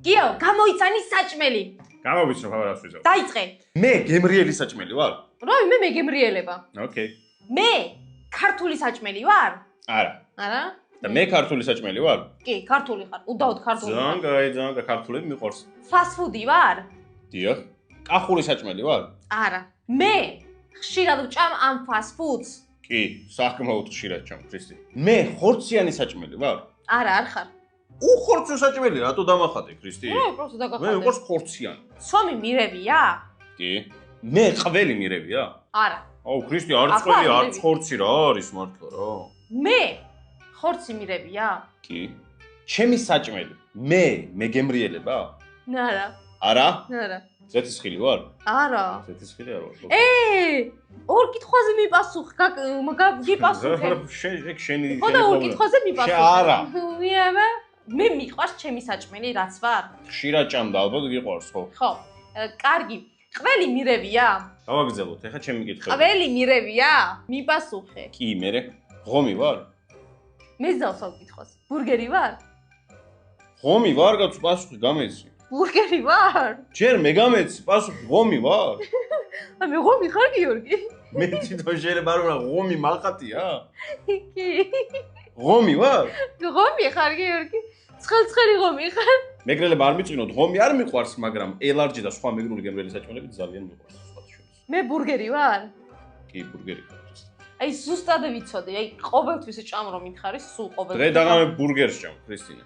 კიო, გამოიცანი საჭმელი. გამოვიცნო ხარ რას ვიზავ. დაიწყე. მე გემრიელი საჭმელი ვარ? რა, მე მეგემრიელება. ოკეი. მე ქართული საჭმელი ვარ? არა. არა? და მე ქართული საჭმელი ვარ? კი, ქართული ხარ. უდაოდ ქართული. ძალიან ქართულები მიყვარს. ფასტ-ფუდი ვარ? დიახ. კახური საჭმელი ვარ? არა. მე ხშირად ვჭამ ამ ფასტ-ფუდს? კი, საკმაოდ ხშირად ჩამ, ქრისტი. მე ხორციანი საჭმელი ვარ? არა, არ ხარ. უხორცო საჭმელი, რატო დამახატე, ქრისტი? რა, პროსტო დაგახატე. მე მიყვარს ხორციანი. სომი მირევია? კი. მე ყველი მირევია? არა. აუ, ქრისტი, არც ყველი, არც ხორცი რა არის მართლა რა. მე ხორცი მირევია? კი. ჩემი საჭმელი. მე გემრიელება? არა. არა? არა. ზეთისხილი ვარ? არა. ზეთისხილი არ ვარ. ორ კითხვაზე მიპასუხ, გიპასუხე. ეგ შენი ხო და ორ კითხვაზე მიპასუხე. არა. მიავა. მე მიყვარს ჩემი საჭმელი, რაც ვარ? ხშირად ჭამდა, ალბათ გიყვარს, ხო? ხო. კარგი. ყველი მირევია? გავაგზავნოთ, ეხა ჩემი კითხვა. ყველი მირევია? მიპასუხე. კი, მე ღომი ვარ? მე ზავსავ კითხვას. ბურგერი ვარ? ღომი ვარ, კაცო, პასუხი გამეცი. ბურგერი ვარ? ჯერ მე გამეცი, პასუხი ღომი ვარ? მე ღომი ხარ, გიორგი? მე თვითონ შეიძლება არ ვარ, ღომი მალხატია? კი. ღომი ვარ? ღომი ხარ, გიორგი? ცხელ-ცხელი ღომი ხარ? მეგრელება არ მიწვინოთ, ღომი არ მიყვარს, მაგრამ ელარჯი და სხვა მეგრული გემრიელი საჭმელები ძალიან მიყვარს სხვათა შორის. მე ბურგერი ვარ? კი, ბურგერი ვარ. აი ზუსტად ვიცოდი, აი ყოველთვის ჭამ რომ მითხარი, სულ ყოველთვის. დღე დაღამე ბურგერს ჭამ, ქრისტინა.